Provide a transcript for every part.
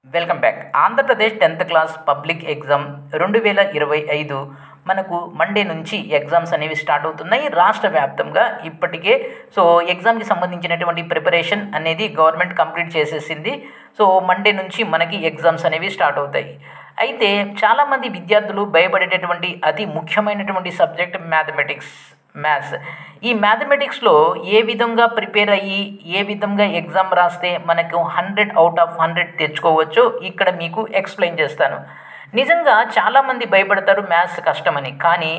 Welcome back. Andhra Pradesh 10th class public exam 2025 మనకు Monday నుంచి exams అనేవి స్టార్ట్ అవుతున్నాయి రాష్ట్ర వ్యాప్తంగా. ఇప్పటికే ఎగ్జామ్కి సంబంధించినటువంటి ప్రిపరేషన్ అనేది గవర్నమెంట్ కంప్లీట్ చేసేసింది. మండే నుంచి మనకి ఎగ్జామ్స్ అనేవి స్టార్ట్ అవుతాయి. అయితే చాలామంది విద్యార్థులు భయపడేటటువంటి అతి ముఖ్యమైనటువంటి సబ్జెక్ట్ మ్యాథ్స్. ఈ మ్యాథమెటిక్స్లో ఏ విధంగా ప్రిపేర్ అయ్యి ఏ విధంగా ఎగ్జామ్ రాస్తే మనకు 100 అవుట్ ఆఫ్ 100 తెచ్చుకోవచ్చో ఇక్కడ మీకు ఎక్స్ప్లెయిన్ చేస్తాను. నిజంగా చాలామంది భయపడతారు మ్యాథ్స్ కష్టమని. కానీ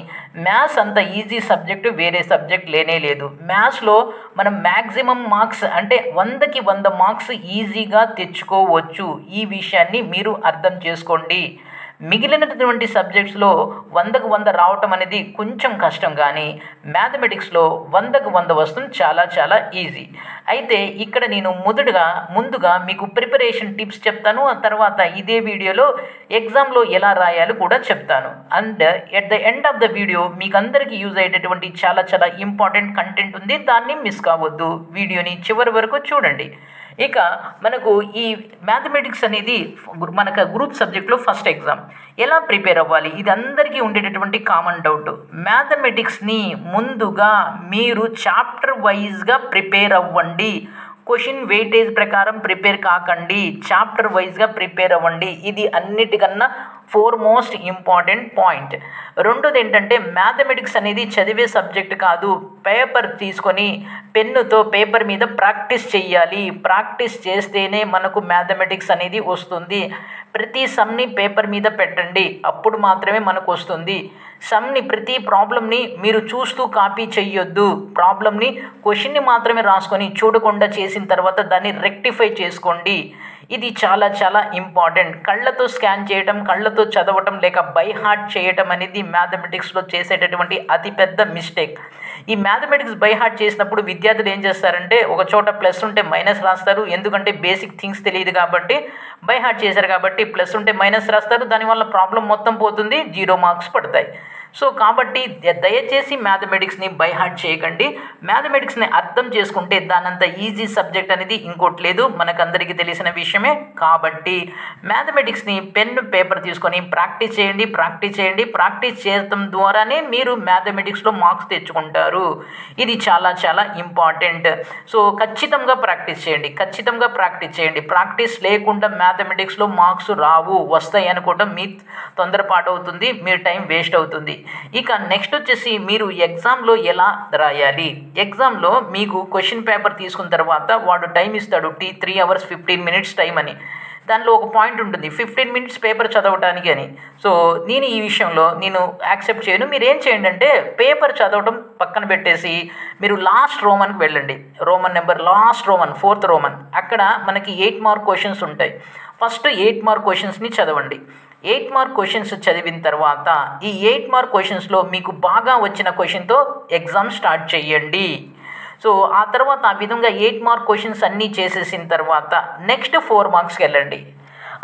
మ్యాథ్స్ అంత ఈజీ సబ్జెక్టు వేరే సబ్జెక్ట్ లేనే లేదు. మ్యాథ్స్లో మనం మ్యాక్సిమం మార్క్స్ అంటే 100కి 100 మార్క్స్ ఈజీగా తెచ్చుకోవచ్చు. ఈ విషయాన్ని మీరు అర్థం చేసుకోండి. మిగిలినటువంటి సబ్జెక్ట్స్లో 100కు 100 రావటం అనేది కొంచెం కష్టం, కానీ మ్యాథమెటిక్స్లో 100కు 100 వస్తుంది చాలా చాలా ఈజీ. అయితే ఇక్కడ నేను ముందుగా మీకు ప్రిపరేషన్ టిప్స్ చెప్తాను. ఆ తర్వాత ఇదే వీడియోలో ఎగ్జామ్లో ఎలా రాయాలో కూడా చెప్తాను. And at the end of the video మీకు అందరికీ యూజ్ అయ్యేటటువంటి చాలా చాలా ఇంపార్టెంట్ కంటెంట్ ఉంది. దాన్ని మిస్ కావద్దు. వీడియోని చివరి వరకు చూడండి. ఇక మనకు ఈ మ్యాథమెటిక్స్ అనేది మనకు గ్రూప్ సబ్జెక్ట్లో ఫస్ట్ ఎగ్జామ్ ఎలా ప్రిపేర్ అవ్వాలి, ఇది అందరికీ ఉండేటటువంటి కామన్ డౌట్. మ్యాథమెటిక్స్ని ముందుగా మీరు చాప్టర్ వైజ్గా ప్రిపేర్ అవ్వండి. క్వశ్చన్ వెయిటేజ్ ప్రకారం ప్రిపేర్ కాకండి, చాప్టర్ వైజ్గా ప్రిపేర్ అవ్వండి. ఇది అన్నిటికన్నా మోస్ట్ ఇంపార్టెంట్ పాయింట్. రెండోది ఏంటంటే మ్యాథమెటిక్స్ అనేది చదివే సబ్జెక్ట్ కాదు. పేపర్ తీసుకొని పెన్నుతో పేపర్ మీద ప్రాక్టీస్ చెయ్యాలి. ప్రాక్టీస్ చేస్తేనే మనకు మ్యాథమెటిక్స్ అనేది వస్తుంది. ప్రతి సమ్ని పేపర్ మీద పెట్టండి, అప్పుడు మాత్రమే మనకు వస్తుంది. సమ్ని ప్రతి ప్రాబ్లమ్ని మీరు చూస్తూ కాపీ చెయ్యొద్దు. క్వశ్చన్ని మాత్రమే రాసుకొని చూడకుండా చేసిన తర్వాత దాన్ని రెక్టిఫై చేసుకోండి. ఇది చాలా చాలా ఇంపార్టెంట్. కళ్ళతో స్కాన్ చేయటం, కళ్ళతో చదవటం లేక బై హార్ట్ చేయటం అనేది మ్యాథమెటిక్స్లో చేసేటటువంటి అతిపెద్ద మిస్టేక్. ఈ మ్యాథమెటిక్స్ బై హార్ట్ చేసినప్పుడు విద్యార్థులు ఏం చేస్తారంటే ఒక చోట ప్లస్ ఉంటే మైనస్ రాస్తారు. ఎందుకంటే బేసిక్ థింగ్స్ తెలియదు కాబట్టి, బై హార్ట్ చేశారు కాబట్టి ప్లస్ ఉంటే మైనస్ రాస్తారు. దానివల్ల ప్రాబ్లం మొత్తం పోతుంది, 0 మార్క్స్ పడతాయి. కాబట్టి దయచేసి మ్యాథమెటిక్స్ని బై హార్ట్ చేయకండి. మ్యాథమెటిక్స్ని అర్థం చేసుకుంటే దానంత ఈజీ సబ్జెక్ట్ అనేది ఇంకోటి లేదు, మనకందరికీ తెలిసిన విషయమే. కాబట్టి మ్యాథమెటిక్స్ని పెన్ను పేపర్ తీసుకొని ప్రాక్టీస్ చేయండి. ప్రాక్టీస్ చేయడం ద్వారానే మీరు మ్యాథమెటిక్స్లో మార్క్స్ తెచ్చుకుంటారు. ఇది చాలా చాలా ఇంపార్టెంట్. ఖచ్చితంగా ప్రాక్టీస్ చేయండి. ప్రాక్టీస్ లేకుండా మ్యాథమెటిక్స్లో మార్క్స్ రావు. వస్తాయి అనుకోవడం మీ తొందరపాటు అవుతుంది, మీ టైం వేస్ట్ అవుతుంది. ఇక నెక్స్ట్ వచ్చేసి మీరు ఎగ్జామ్లో ఎలా రాయాలి. ఎగ్జామ్లో మీకు క్వశ్చన్ పేపర్ తీసుకున్న తర్వాత వాడు టైం ఇస్తాడు 3 hours 15 minutes టైం అని. దానిలో ఒక పాయింట్ ఉంటుంది 15 minutes పేపర్ చదవటానికి అని. నేను ఈ విషయంలో యాక్సెప్ట్ చేయను. మీరు ఏం చేయండి అంటే పేపర్ చదవటం పక్కన పెట్టేసి మీరు లాస్ట్ రోమన్కి వెళ్ళండి. Roman number last Roman 4th Roman, అక్కడ మనకి 8 mark క్వశ్చన్స్ ఉంటాయి. ఫస్ట్ 8 mark క్వశ్చన్స్ని చదవండి. 8 mark క్వశ్చన్స్ చదివిన తర్వాత ఈ 8 mark క్వశ్చన్స్లో మీకు బాగా వచ్చిన క్వశ్చన్తో ఎగ్జామ్ స్టార్ట్ చేయండి. ఆ తర్వాత ఆ విధంగా 8 mark క్వశ్చన్స్ అన్నీ చేసేసిన తర్వాత నెక్స్ట్ 4 marksకి వెళ్ళండి.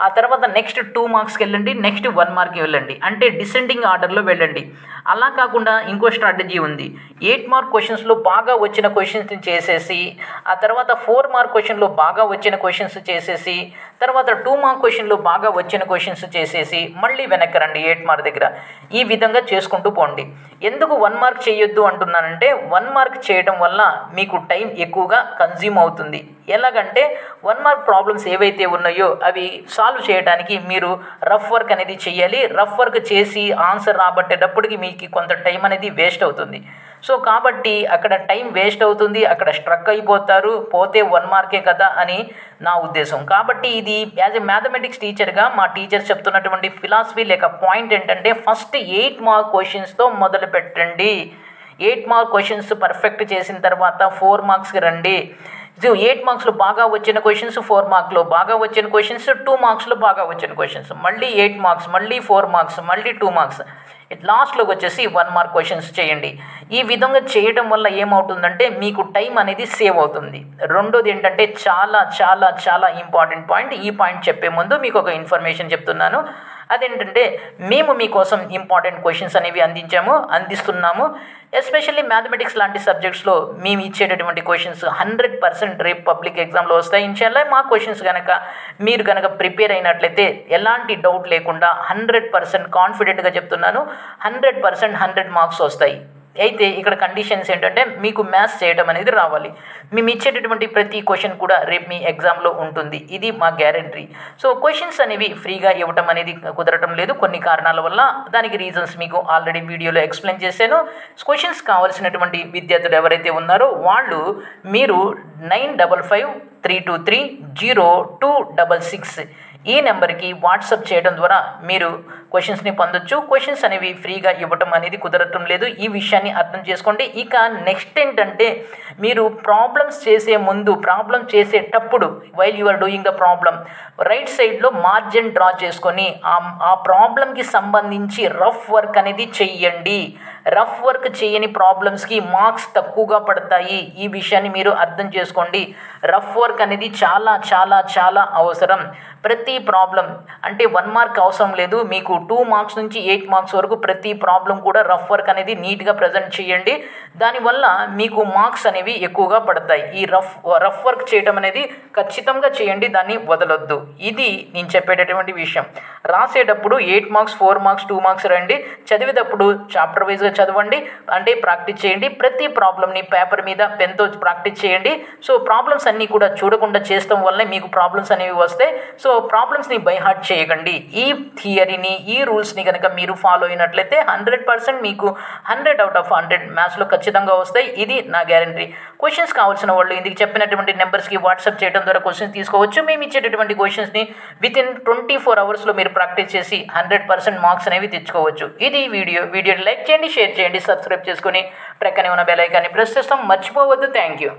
ఆ తర్వాత నెక్స్ట్ 2 marksకి వెళ్ళండి. నెక్స్ట్ 1 markకి వెళ్ళండి. అంటే డిసెండింగ్ ఆర్డర్లో వెళ్ళండి. అలా కాకుండా ఇంకో స్ట్రాటజీ ఉంది. 8 mark క్వశ్చన్స్లో బాగా వచ్చిన క్వశ్చన్స్ని చేసేసి, ఆ తర్వాత 4 mark క్వశ్చన్లో బాగా వచ్చిన క్వశ్చన్స్ చేసేసి, తర్వాత 2 mark క్వశ్చన్లో బాగా వచ్చిన క్వశ్చన్స్ చేసేసి మళ్ళీ వెనక్కి రండి 8 mark దగ్గర. ఈ విధంగా చేసుకుంటూ పోండి. ఎందుకు 1 mark చేయొద్దు అంటున్నానంటే 1 mark చేయడం వల్ల మీకు టైం ఎక్కువగా కన్జ్యూమ్ అవుతుంది. ఎలాగంటే 1 mark ప్రాబ్లమ్స్ ఏవైతే ఉన్నాయో అవి సాల్వ్ చేయడానికి మీరు రఫ్ వర్క్ అనేది చేయాలి. రఫ్ వర్క్ చేసి ఆన్సర్ రాబట్టేటప్పటికి మీకు కొంత టైం అనేది వేస్ట్ అవుతుంది. కాబట్టి అక్కడ టైం వేస్ట్ అవుతుంది, అక్కడ స్ట్రక్ అయిపోతారు. పోతే 1 మార్కే కదా అని నా ఉద్దేశం. కాబట్టి ఇది యాజ్ ఎ మ్యాథమెటిక్స్ టీచర్గా మా టీచర్ చెప్తున్నటువంటి ఫిలాసఫీ లేక పాయింట్ ఏంటంటే ఫస్ట్ 8 mark క్వశ్చన్స్తో మొదలు పెట్టండి. 8 mark క్వశ్చన్స్ పర్ఫెక్ట్ చేసిన తర్వాత 4 marksకి రండి. 8 marksలో బాగా వచ్చిన క్వశ్చన్స్, 4 marksలో బాగా వచ్చిన క్వశ్చన్స్, 2 marksలో బాగా వచ్చిన క్వశ్చన్స్, మళ్ళీ 8 marks, మళ్ళీ 4 marks, మళ్ళీ 2 marks, లాస్ట్లోకి వచ్చేసి 1 mark క్వశ్చన్స్ చేయండి. ఈ విధంగా చేయడం వల్ల ఏమవుతుందంటే మీకు టైం అనేది సేవ్ అవుతుంది. రెండోది ఏంటంటే చాలా చాలా చాలా ఇంపార్టెంట్ పాయింట్. ఈ పాయింట్ చెప్పే ముందు మీకు ఒక ఇన్ఫర్మేషన్ చెప్తున్నాను. అదేంటంటే మేము మీకోసం ఇంపార్టెంట్ క్వశ్చన్స్ అనేవి అందిస్తున్నాము. ఎస్పెషల్లీ మ్యాథమెటిక్స్ లాంటి సబ్జెక్ట్స్లో మేము ఇచ్చేటటువంటి క్వశ్చన్స్ 100% రేపు పబ్లిక్ ఎగ్జామ్లో వస్తాయి. ఇన్షాల్లా మా క్వశ్చన్స్ కనుక మీరు కనుక ప్రిపేర్ అయినట్లయితే ఎలాంటి డౌట్ లేకుండా 100% కాన్ఫిడెంట్గా చెప్తున్నాను, 100% 100 మార్క్స్ వస్తాయి. అయితే ఇక్కడ కండిషన్స్ ఏంటంటే మీకు మ్యాథ్స్ చేయడం అనేది రావాలి. మేము ఇచ్చేటటువంటి ప్రతి క్వశ్చన్ కూడా రేపు మీ ఎగ్జామ్లో ఉంటుంది, ఇది మా గ్యారంటీ. సో క్వశ్చన్స్ అనేవి ఫ్రీగా ఇవ్వటం అనేది కుదరటం లేదు కొన్ని కారణాల వల్ల. దానికి రీజన్స్ మీకు ఆల్రెడీ వీడియోలో ఎక్స్ప్లెయిన్ చేశాను. క్వశ్చన్స్ కావాల్సినటువంటి విద్యార్థులు ఎవరైతే ఉన్నారో వాళ్ళు మీరు 9553230266 ఈ నెంబర్కి వాట్సాప్ చేయడం ద్వారా మీరు క్వశ్చన్స్ని పొందొచ్చు. క్వశ్చన్స్ అనేవి ఫ్రీగా ఇవ్వటం అనేది కుదరటం లేదు, ఈ విషయాన్ని అర్థం చేసుకోండి. ఇక నెక్స్ట్ ఏంటంటే మీరు ప్రాబ్లమ్స్ చేసేటప్పుడు while you are doing the problem right సైడ్లో మార్జిన్ డ్రా చేసుకొని ఆ ప్రాబ్లంకి సంబంధించి రఫ్ వర్క్ అనేది చెయ్యండి. రఫ్ వర్క్ చేయని ప్రాబ్లమ్స్కి మార్క్స్ తక్కువగా పడతాయి, ఈ విషయాన్ని మీరు అర్థం చేసుకోండి. రఫ్ వర్క్ అనేది చాలా చాలా చాలా అవసరం. ప్రతి ప్రాబ్లం అంటే 1 మార్క్ అవసరం లేదు, మీకు 2 మార్క్స్ నుంచి 8 మార్క్స్ వరకు ప్రతి ప్రాబ్లం కూడా రఫ్ వర్క్ అనేది నీట్గా ప్రజెంట్ చేయండి. దానివల్ల మీకు మార్క్స్ అనేవి ఎక్కువగా పడతాయి. ఈ రఫ్ వర్క్ చేయడం అనేది ఖచ్చితంగా చేయండి, దాన్ని వదలొద్దు. ఇది నేను చెప్పేటటువంటి విషయం. రాసేటప్పుడు 8 మార్క్స్ 4 మార్క్స్ 2 మార్క్స్ రండి, చదివేటప్పుడు చాప్టర్ వైజ్గా చదవండి, అంటే ప్రాక్టీస్ చేయండి. ప్రతి ప్రాబ్లమ్ని పేపర్ మీద పెన్తో ప్రాక్టీస్ చేయండి. సో ప్రాబ్లమ్స్ అన్నీ కూడా చూడకుండా చేస్తాం వల్లే మీకు ప్రాబ్లమ్స్ అనేవి వస్తాయి. సో ప్రాబ్లమ్స్ని బై హార్ట్ చేయకండి. ఈ థియరీని ఈ రూల్స్ని కనుక మీరు ఫాలో అయినట్లయితే 100% మీకు 100 out of 100 మ్యాథ్స్లో ఖచ్చితంగా వస్తాయి, ఇది నా గ్యారంటీ. క్వశ్చన్స్ కావాల్సిన వాళ్ళు ఇందుకు చెప్పినటువంటి నెంబర్స్కి వాట్సాప్ చేయడం ద్వారా క్వశ్చన్స్ తీసుకోవచ్చు. మేము ఇచ్చేటటువంటి క్వశ్చన్స్ని వితిన్ 24 అవర్స్లో మీరు ప్రాక్టీస్ చేసి 100% మార్క్స్ అనేవి తెచ్చుకోవచ్చు. ఇది వీడియోని లైక్ చేయండి, షేర్ చేయండి, సబ్స్క్రైబ్ చేసుకొని ప్రక్కనే ఉన్న బెల్ ఐకాన్ని ప్రెస్ చేస్తాం, మర్చిపోవద్దు. Thank you.